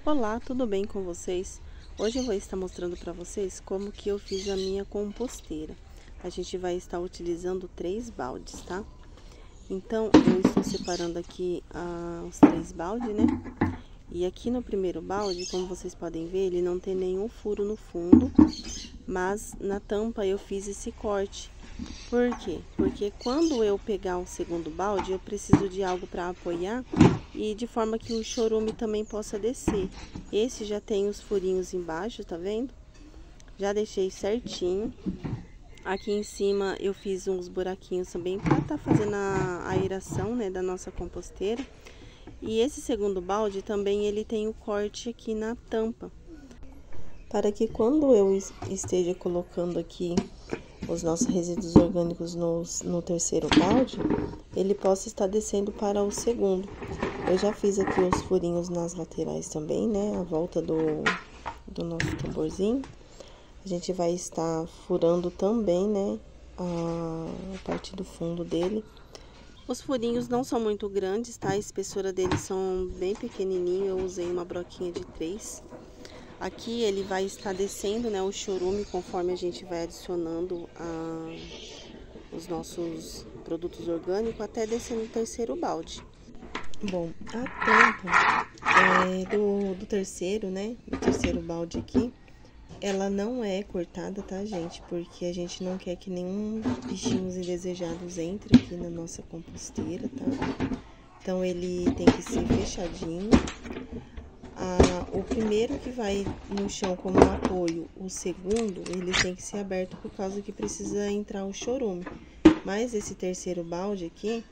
Olá, tudo bem com vocês? Hoje eu vou estar mostrando para vocês como que eu fiz a minha composteira. A gente vai estar utilizando 3 baldes, tá? Então, eu estou separando aqui os 3 baldes, né? E aqui no primeiro balde, como vocês podem ver, ele não tem nenhum furo no fundo, mas na tampa eu fiz esse corte. Por quê? Porque quando eu pegar o segundo balde, eu preciso de algo para apoiar e de forma que o chorume também possa descer. Esse já tem os furinhos embaixo, tá vendo? Já deixei certinho. Aqui em cima eu fiz uns buraquinhos também para estar fazendo a aeração, né, da nossa composteira. E esse segundo balde também ele tem o corte aqui na tampa, para que quando eu esteja colocando aqui os nossos resíduos orgânicos no terceiro balde, ele possa estar descendo para o segundo. Eu já fiz aqui os furinhos nas laterais também, né? A volta do nosso tamborzinho. A gente vai estar furando também, né? A parte do fundo dele. Os furinhos não são muito grandes, tá? A espessura deles são bem pequenininho. Eu usei uma broquinha de 3. Aqui ele vai estar descendo, né, o chorume conforme a gente vai adicionando os nossos produtos orgânicos até descer no terceiro balde. Bom, a tampa do terceiro, né, do terceiro balde aqui, ela não é cortada, tá, gente? Porque a gente não quer que nenhum bichinhos indesejados entre aqui na nossa composteira, tá? Então ele tem que ser fechadinho. O primeiro que vai no chão como apoio, o segundo, ele tem que ser aberto por causa que precisa entrar o chorume. Mas esse terceiro balde aqui,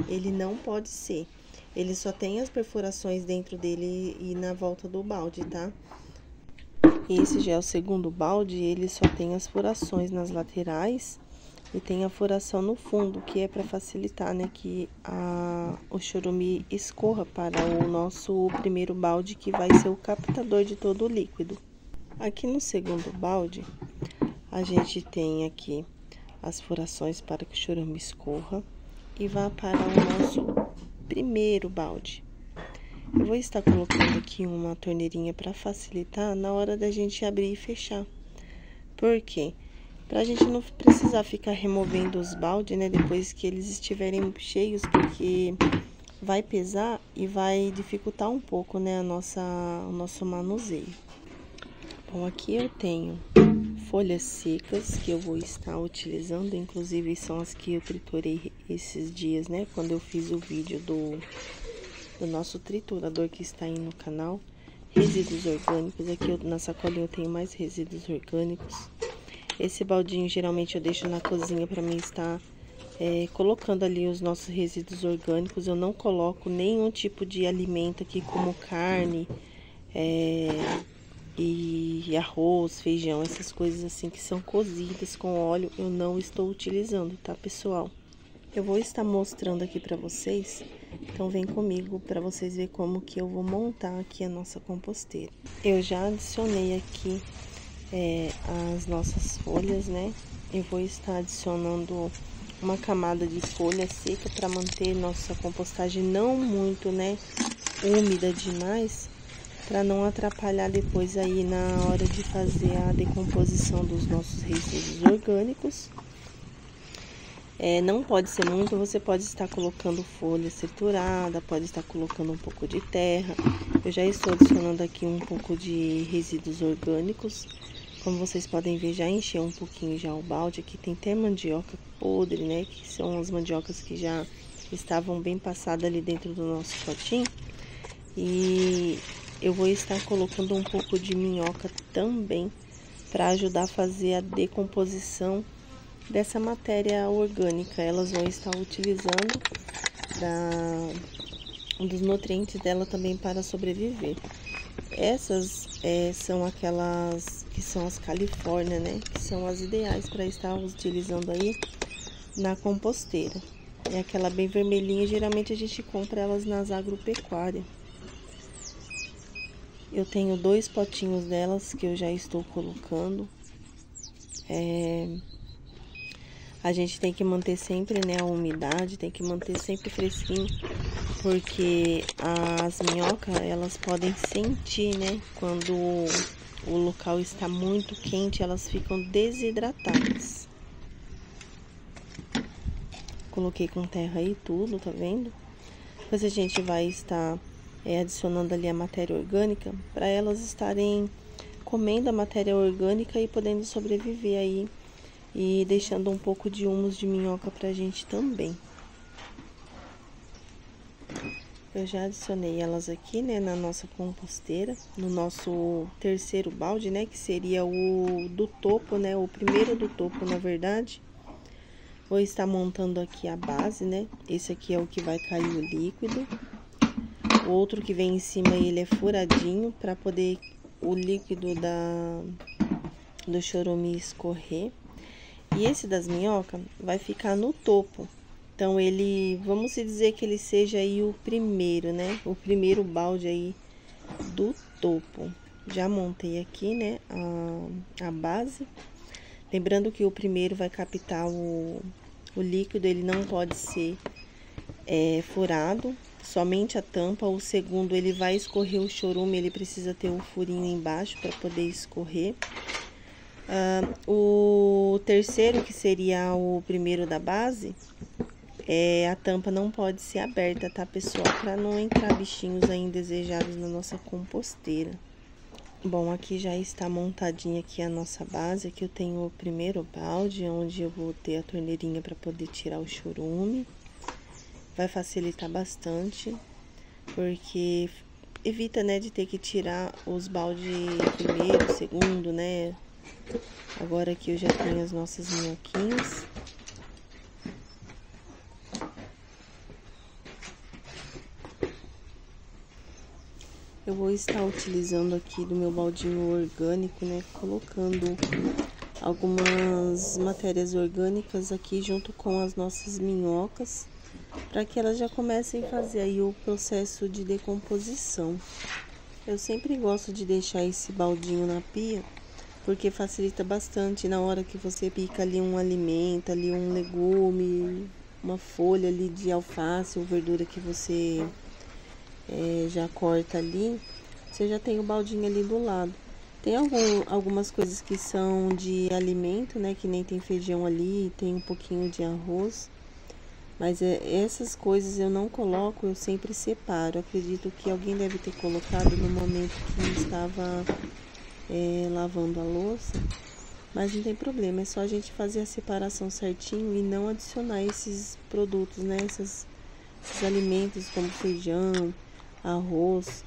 ele não pode ser. Ele só tem as perfurações dentro dele e na volta do balde, tá? Esse já é o segundo balde, ele só tem as furações nas laterais e tem a furação no fundo, que é para facilitar, né, que o chorume escorra para o nosso primeiro balde, que vai ser o captador de todo o líquido. Aqui no segundo balde, a gente tem aqui as furações para que o chorume escorra e vá para o nosso primeiro balde. Eu vou estar colocando aqui uma torneirinha para facilitar na hora da gente abrir e fechar. Por quê? Pra gente não precisar ficar removendo os baldes, né, depois que eles estiverem cheios, porque vai pesar e vai dificultar um pouco, né, o nosso manuseio. Bom, aqui eu tenho folhas secas que eu vou estar utilizando, inclusive são as que eu triturei esses dias, né, quando eu fiz o vídeo do nosso triturador que está aí no canal. Resíduos orgânicos, aqui na sacolinha eu tenho mais resíduos orgânicos. Esse baldinho geralmente eu deixo na cozinha para mim estar colocando ali os nossos resíduos orgânicos. Eu não coloco nenhum tipo de alimento aqui, como carne e arroz, feijão, essas coisas assim que são cozidas com óleo, eu não estou utilizando, tá, pessoal? Eu vou estar mostrando aqui para vocês, então vem comigo para vocês verem como que eu vou montar aqui a nossa composteira. Eu já adicionei aqui as nossas folhas, né? Eu vou estar adicionando uma camada de folha seca para manter nossa compostagem não muito, né, úmida demais, para não atrapalhar depois aí na hora de fazer a decomposição dos nossos resíduos orgânicos. Não pode ser muito, você pode estar colocando folha triturada, pode estar colocando um pouco de terra. Eu já estou adicionando aqui um pouco de resíduos orgânicos. Como vocês podem ver, já encheu um pouquinho já o balde. Aqui tem até mandioca podre, né? Que são as mandiocas que já estavam bem passadas ali dentro do nosso potinho. E eu vou estar colocando um pouco de minhoca também, para ajudar a fazer a decomposição dessa matéria orgânica. Elas vão estar utilizando dos nutrientes dela também para sobreviver. Essas são aquelas que são as Califórnia, né? Que são as ideais para estar utilizando aí na composteira. É aquela bem vermelhinha, geralmente a gente compra elas nas agropecuárias. Eu tenho 2 potinhos delas que eu já estou colocando. A gente tem que manter sempre, né, a umidade, tem que manter sempre fresquinho, porque as minhocas, elas podem sentir, né, quando o local está muito quente, elas ficam desidratadas. Coloquei com terra aí tudo, tá vendo? Depois a gente vai estar adicionando ali a matéria orgânica, para elas estarem comendo a matéria orgânica e podendo sobreviver aí. E deixando um pouco de humus de minhoca pra gente também. Eu já adicionei elas aqui, né, na nossa composteira, no nosso terceiro balde, né, que seria o do topo, né, o primeiro do topo, na verdade. Vou estar montando aqui a base, né, esse aqui é o que vai cair o líquido. O outro que vem em cima, ele é furadinho, para poder o líquido do chorume escorrer. E esse das minhocas vai ficar no topo. Então, vamos dizer que ele seja aí o primeiro, né? O primeiro balde aí do topo. Já montei aqui, né, a base. Lembrando que o primeiro vai captar o líquido, ele não pode ser furado. Somente a tampa. O segundo, ele vai escorrer o chorume, ele precisa ter um furinho embaixo para poder escorrer. O terceiro, que seria o primeiro da base, a tampa não pode ser aberta, tá, pessoal? Para não entrar bichinhos aí indesejáveis na nossa composteira. Bom, aqui já está montadinha aqui a nossa base. Aqui eu tenho o primeiro balde, onde eu vou ter a torneirinha para poder tirar o chorume. Vai facilitar bastante, porque evita, né, de ter que tirar os baldes primeiro, segundo, né? Agora aqui eu já tenho as nossas minhoquinhas. Eu vou estar utilizando aqui do meu baldinho orgânico, né? Colocando algumas matérias orgânicas aqui junto com as nossas minhocas, para que elas já comecem a fazer aí o processo de decomposição. Eu sempre gosto de deixar esse baldinho na pia, porque facilita bastante na hora que você pica ali um alimento, ali um legume, uma folha ali de alface ou verdura que você já corta ali, você já tem o baldinho ali do lado. Tem algumas coisas que são de alimento, né, que nem tem feijão ali, tem um pouquinho de arroz, mas essas coisas eu não coloco, eu sempre separo. Acredito que alguém deve ter colocado no momento que estava lavando a louça, mas não tem problema, é só a gente fazer a separação certinho e não adicionar esses produtos, né, esses alimentos como feijão, arroz,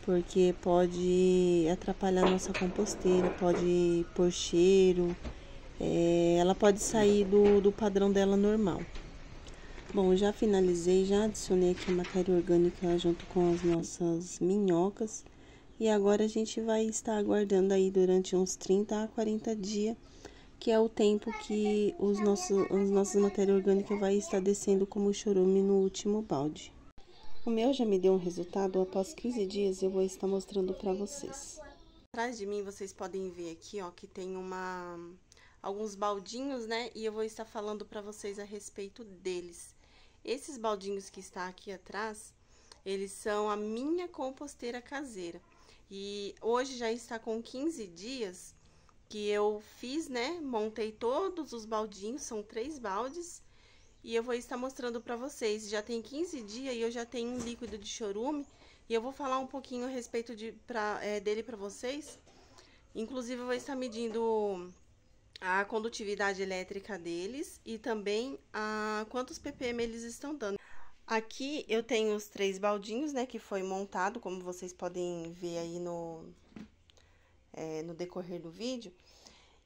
porque pode atrapalhar a nossa composteira, pode pôr cheiro, ela pode sair do padrão dela normal. Bom, eu já finalizei, já adicionei aqui a matéria orgânica junto com as nossas minhocas. E agora a gente vai estar aguardando aí durante uns 30 a 40 dias, que é o tempo que as nossas matérias orgânicas vai estar descendo como chorume no último balde. O meu já me deu um resultado, após 15 dias eu vou estar mostrando para vocês. Atrás de mim vocês podem ver aqui, ó, que tem alguns baldinhos, né? E eu vou estar falando para vocês a respeito deles. Esses baldinhos que está aqui atrás, eles são a minha composteira caseira. E hoje já está com 15 dias que eu fiz, né? Montei todos os baldinhos, são 3 baldes. E eu vou estar mostrando para vocês. Já tem 15 dias e eu já tenho um líquido de chorume. E eu vou falar um pouquinho a respeito dele para vocês. Inclusive, eu vou estar medindo a condutividade elétrica deles e também quantos ppm eles estão dando. Aqui eu tenho os 3 baldinhos, né, que foi montado, como vocês podem ver aí no decorrer do vídeo.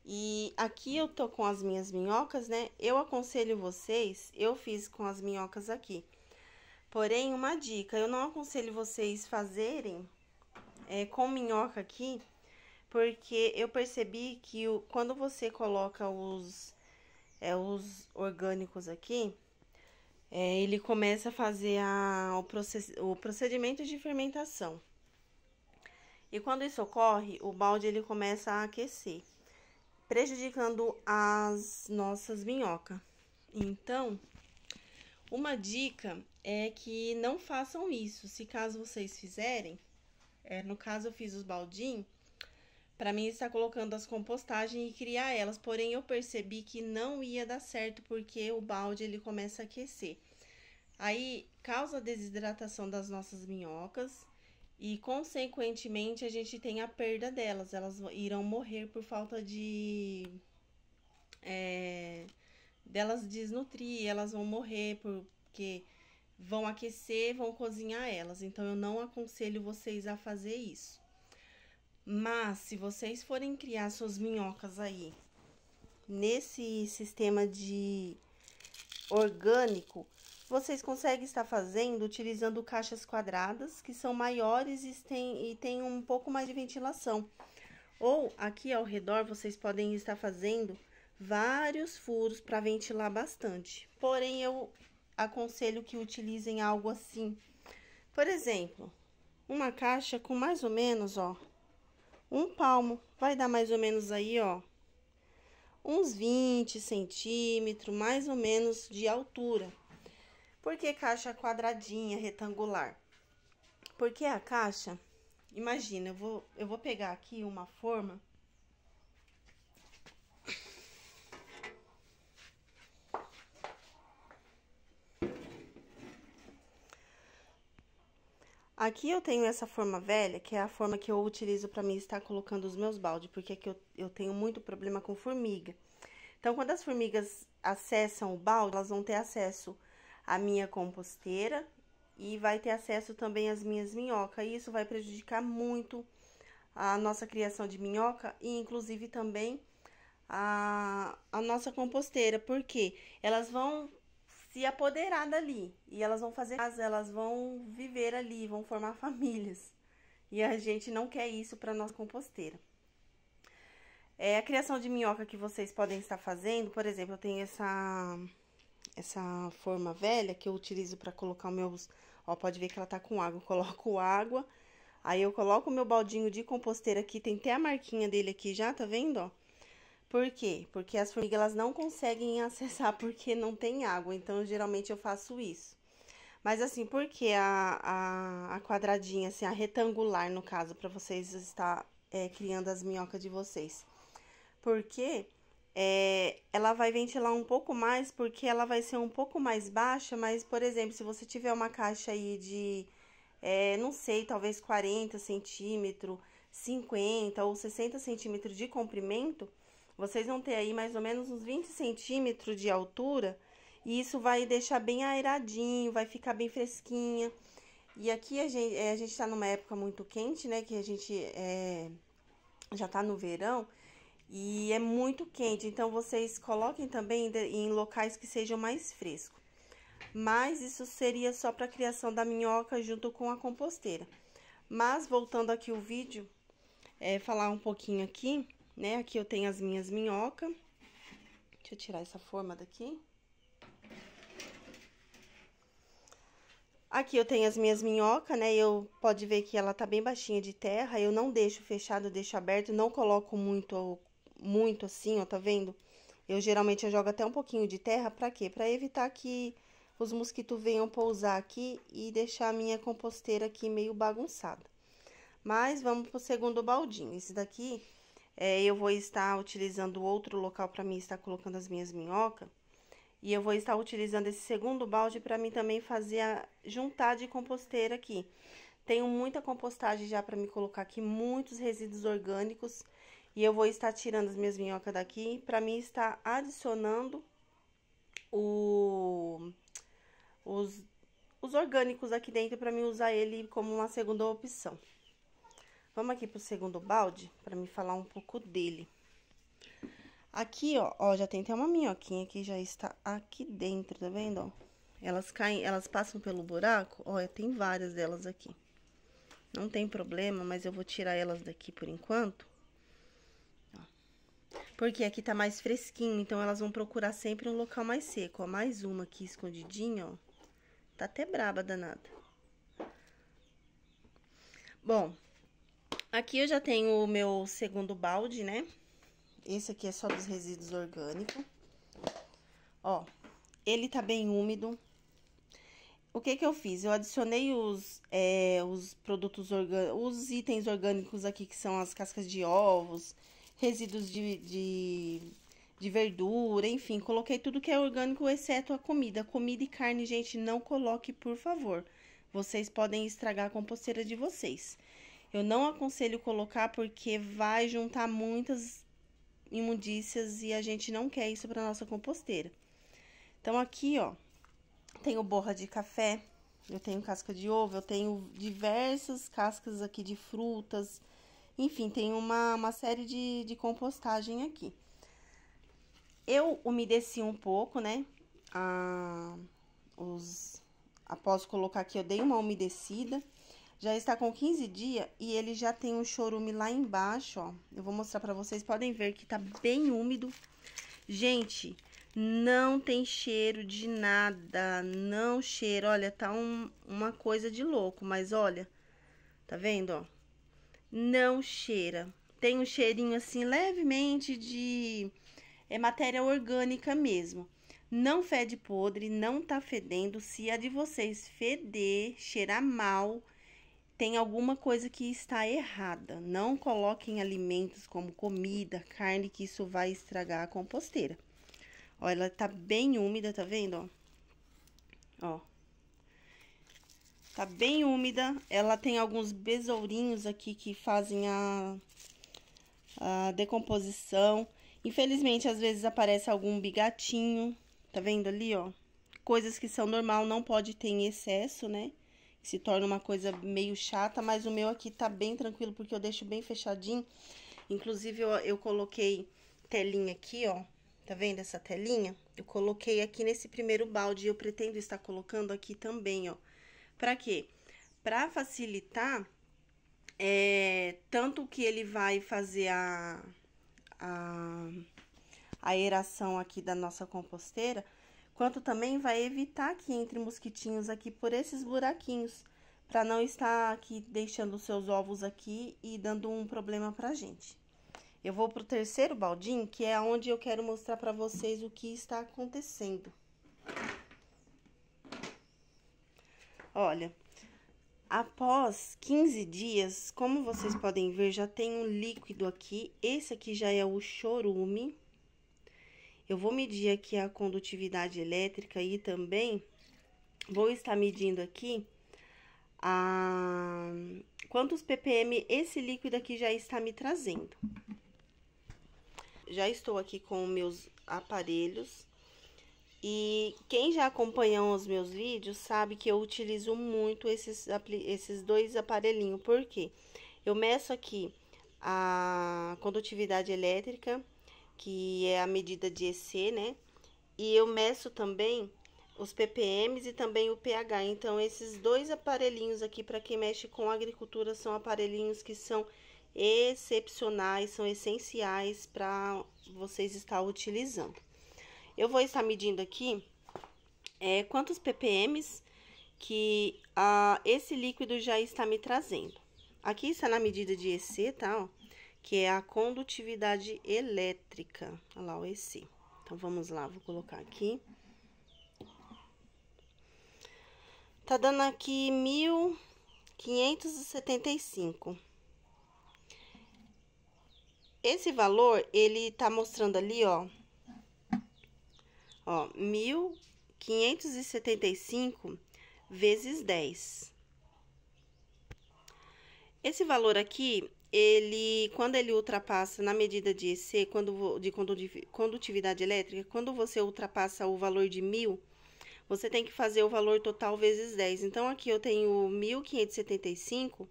E aqui eu tô com as minhas minhocas, né, eu aconselho vocês, eu fiz com as minhocas aqui. Porém, uma dica, eu não aconselho vocês fazerem com minhoca aqui, porque eu percebi que quando você coloca os orgânicos aqui, ele começa a fazer o procedimento de fermentação. E quando isso ocorre, o balde começa a aquecer, prejudicando as nossas minhocas. Então, uma dica é que não façam isso. Se caso vocês fizerem, no caso eu fiz os baldinhos, para mim está colocando as compostagens e criar elas, porém eu percebi que não ia dar certo porque o balde ele começa a aquecer. Aí causa desidratação das nossas minhocas e consequentemente a gente tem a perda delas, elas irão morrer por falta de delas desnutrir, elas vão morrer porque vão aquecer, vão cozinhar elas. Então eu não aconselho vocês a fazer isso. Mas se vocês forem criar suas minhocas aí nesse sistema de orgânico, vocês conseguem estar fazendo utilizando caixas quadradas que são maiores e tem um pouco mais de ventilação. Ou aqui ao redor vocês podem estar fazendo vários furos para ventilar bastante. Porém, eu aconselho que utilizem algo assim. Por exemplo, uma caixa com mais ou menos, ó, um palmo. Vai dar mais ou menos aí, ó, uns 20 centímetros, mais ou menos, de altura. Por que caixa quadradinha, retangular? Porque a caixa, imagina, eu vou pegar aqui uma forma. Aqui eu tenho essa forma velha, que é a forma que eu utilizo para mim estar colocando os meus baldes, porque aqui eu tenho muito problema com formiga. Então, quando as formigas acessam o balde, elas vão ter acesso à minha composteira e vai ter acesso também às minhas minhocas. E isso vai prejudicar muito a nossa criação de minhoca e, inclusive, também a nossa composteira, porque elas vão se apoderar dali e elas vão fazer casa, elas vão viver ali, vão formar famílias. E a gente não quer isso para nossa composteira. A criação de minhoca que vocês podem estar fazendo, por exemplo, eu tenho essa forma velha que eu utilizo para colocar os meus, ó, pode ver que ela tá com água, eu coloco água, aí eu coloco o meu baldinho de composteira aqui, tem até a marquinha dele aqui já, tá vendo, ó? Por quê? Porque as formigas elas não conseguem acessar porque não tem água, então geralmente eu faço isso. Mas assim, por que a quadradinha, assim, a retangular no caso, para vocês estar criando as minhocas de vocês? Porque ela vai ventilar um pouco mais, porque ela vai ser um pouco mais baixa, mas, por exemplo, se você tiver uma caixa aí de, não sei, talvez 40 centímetros, 50 ou 60 centímetros de comprimento, vocês vão ter aí mais ou menos uns 20 centímetros de altura, e isso vai deixar bem aeradinho, vai ficar bem fresquinha. E aqui a gente tá numa época muito quente, né, que a gente já tá no verão, e é muito quente, então vocês coloquem também em locais que sejam mais frescos. Mas isso seria só para criação da minhoca junto com a composteira. Mas voltando aqui o vídeo, falar um pouquinho aqui, né? Aqui eu tenho as minhas minhocas. Deixa eu tirar essa forma daqui. Aqui eu tenho as minhas minhocas, né? Pode ver que ela tá bem baixinha de terra. Eu não deixo fechado, eu deixo aberto, não coloco muito assim, ó, tá vendo? Eu geralmente jogo até um pouquinho de terra, pra quê? Pra evitar que os mosquitos venham pousar aqui e deixar a minha composteira aqui meio bagunçada. Mas vamos pro segundo baldinho. Esse daqui, eu vou estar utilizando outro local pra mim estar colocando as minhas minhocas. E eu vou estar utilizando esse segundo balde pra mim também fazer juntar de composteira aqui. Tenho muita compostagem já pra me colocar aqui, muitos resíduos orgânicos. E eu vou estar tirando as minhas minhocas daqui pra mim estar adicionando os orgânicos aqui dentro pra mim usar ele como uma segunda opção. Vamos aqui pro segundo balde pra me falar um pouco dele. Aqui, ó, já tem até uma minhoquinha que já está aqui dentro, tá vendo, ó? Elas caem, elas passam pelo buraco, ó, tem várias delas aqui. Não tem problema, mas eu vou tirar elas daqui por enquanto. Ó. Porque aqui tá mais fresquinho, então elas vão procurar sempre um local mais seco, ó. Mais uma aqui escondidinha, ó. Tá até braba, danada. Bom, aqui eu já tenho o meu segundo balde, né? Esse aqui é só dos resíduos orgânicos. Ó, ele tá bem úmido. O que que eu fiz? Eu adicionei os produtos orgânicos, os itens orgânicos aqui, que são as cascas de ovos, resíduos de verdura, enfim, coloquei tudo que é orgânico, exceto a comida. Comida e carne, gente, não coloque, por favor. Vocês podem estragar a composteira de vocês. Eu não aconselho colocar porque vai juntar muitas imundícias e a gente não quer isso para nossa composteira. Então, aqui, ó, tenho borra de café, eu tenho casca de ovo, eu tenho diversas cascas aqui de frutas, enfim, tem uma série de compostagem aqui. Eu umedeci um pouco, né, após colocar aqui, eu dei uma umedecida. Já está com 15 dias e ele já tem um chorume lá embaixo, ó. Eu vou mostrar pra vocês, podem ver que tá bem úmido. Gente, não tem cheiro de nada, não cheira. Olha, tá uma coisa de louco, mas olha, tá vendo, ó? Não cheira. Tem um cheirinho assim, levemente de matéria orgânica mesmo. Não fede podre, não tá fedendo. Se a de vocês feder, cheirar mal, tem alguma coisa que está errada. Não coloquem alimentos como comida, carne, que isso vai estragar a composteira. Ó, ela tá bem úmida, tá vendo, ó? Ó. Tá bem úmida. Ela tem alguns besourinhos aqui que fazem a decomposição. Infelizmente, às vezes aparece algum bigatinho. Tá vendo ali, ó? Coisas que são normal, não pode ter em excesso, né? Se torna uma coisa meio chata, mas o meu aqui tá bem tranquilo, porque eu deixo bem fechadinho. Inclusive, eu coloquei telinha aqui, ó. Tá vendo essa telinha? Eu coloquei aqui nesse primeiro balde e eu pretendo estar colocando aqui também, ó. Pra quê? Pra facilitar, tanto que ele vai fazer a aeração aqui da nossa composteira, quanto também vai evitar que entre mosquitinhos aqui por esses buraquinhos, para não estar aqui deixando os seus ovos aqui e dando um problema pra gente. Eu vou pro terceiro baldinho, que é onde eu quero mostrar pra vocês o que está acontecendo. Olha, após 15 dias, como vocês podem ver, já tem um líquido aqui. Esse aqui já é o chorume. Eu vou medir aqui a condutividade elétrica e também vou estar medindo aqui quantos ppm esse líquido aqui já está me trazendo. Já estou aqui com os meus aparelhos e quem já acompanhou os meus vídeos sabe que eu utilizo muito esses dois aparelhinhos. Por quê? Eu meço aqui a condutividade elétrica, que é a medida de EC, né? E eu meço também os ppms e também o pH. Então, esses dois aparelhinhos aqui, para quem mexe com agricultura, são aparelhinhos que são excepcionais, são essenciais para vocês estar utilizando. Eu vou estar medindo aqui quantos ppms que esse líquido já está me trazendo. Aqui está na medida de EC, tá? Ó, que é a condutividade elétrica. Olha lá o EC. Então, vamos lá, vou colocar aqui. Tá dando aqui 1575. Esse valor, ele tá mostrando ali, ó. Ó, 1575 vezes 10. Esse valor aqui, quando ele ultrapassa na medida de EC, de condutividade elétrica, quando você ultrapassa o valor de 1000, você tem que fazer o valor total vezes 10. Então, aqui eu tenho 1575,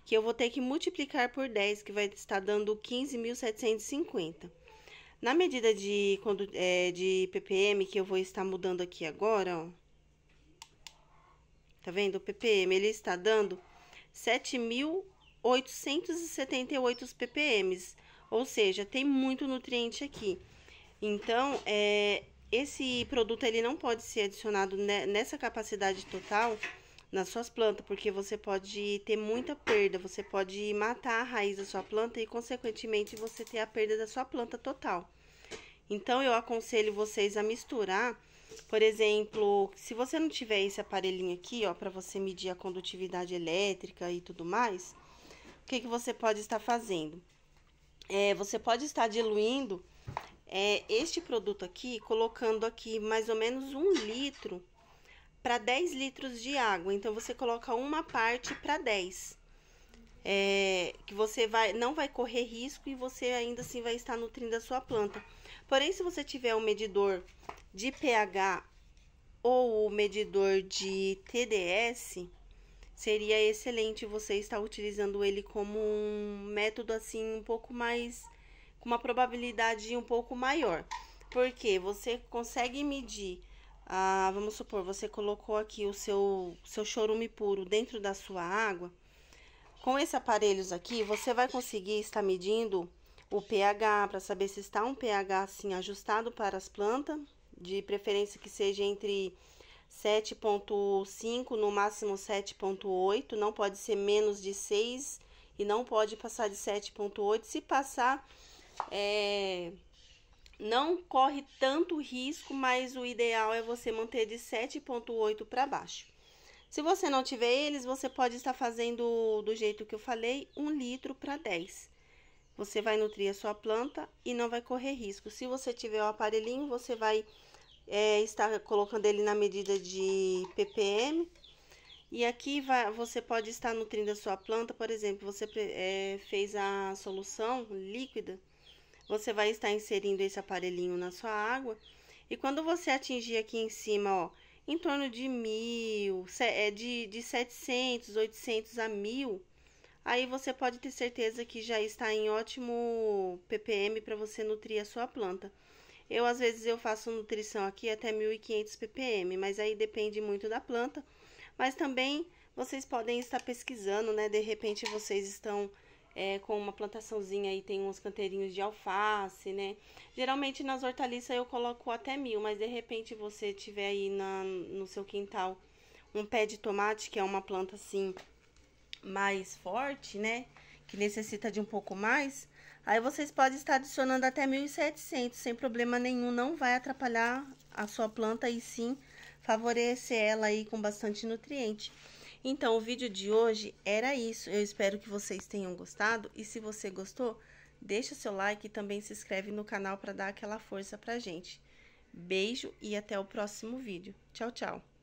que eu vou ter que multiplicar por 10, que vai estar dando 15.750. Na medida de ppm, que eu vou estar mudando aqui agora, ó. Tá vendo? O ppm, ele está dando 7.878 ppm, ou seja, tem muito nutriente aqui. Então, esse produto ele não pode ser adicionado nessa capacidade total nas suas plantas, porque você pode ter muita perda, você pode matar a raiz da sua planta e, consequentemente, você ter a perda da sua planta total. Então, eu aconselho vocês a misturar Por exemplo, se você não tiver esse aparelhinho aqui, ó, para você medir a condutividade elétrica e tudo mais, o que você pode estar fazendo? Você pode estar diluindo este produto aqui, colocando aqui mais ou menos 1 litro para 10 litros de água. Então, você coloca uma parte para 10. Que você não vai correr risco e você ainda assim vai estar nutrindo a sua planta. Porém, se você tiver um medidor de pH ou o medidor de TDS, seria excelente você estar utilizando ele como um método assim um pouco mais, com uma probabilidade um pouco maior. Porque você consegue medir, vamos supor, você colocou aqui o seu chorume puro dentro da sua água. Com esses aparelhos aqui, você vai conseguir estar medindo o pH, para saber se está um pH assim ajustado para as plantas, de preferência que seja entre 7,5 no máximo 7,8, não pode ser menos de 6 e não pode passar de 7,8. Se passar, não corre tanto risco, mas o ideal é você manter de 7,8 para baixo. Se você não tiver eles, você pode estar fazendo do jeito que eu falei, 1 litro para 10. Você vai nutrir a sua planta e não vai correr risco. Se você tiver o aparelhinho, você vai estar colocando ele na medida de ppm. E aqui você pode estar nutrindo a sua planta, por exemplo, você fez a solução líquida, você vai estar inserindo esse aparelhinho na sua água. E quando você atingir aqui em cima, ó, em torno de 1000, de 700, 800 a 1000, aí você pode ter certeza que já está em ótimo ppm para você nutrir a sua planta. Às vezes eu faço nutrição aqui até 1500 ppm, mas aí depende muito da planta. Mas também vocês podem estar pesquisando, né? De repente vocês estão com uma plantaçãozinha aí, tem uns canteirinhos de alface, né? Geralmente nas hortaliças eu coloco até 1000, mas de repente você tiver aí no seu quintal um pé de tomate, que é uma planta assim mais forte, né? Que necessita de um pouco mais. Aí vocês podem estar adicionando até 1700, sem problema nenhum, não vai atrapalhar a sua planta e sim favorecer ela aí com bastante nutriente. Então, o vídeo de hoje era isso. Eu espero que vocês tenham gostado. E se você gostou, deixa seu like e também se inscreve no canal para dar aquela força pra gente. Beijo e até o próximo vídeo. Tchau, tchau!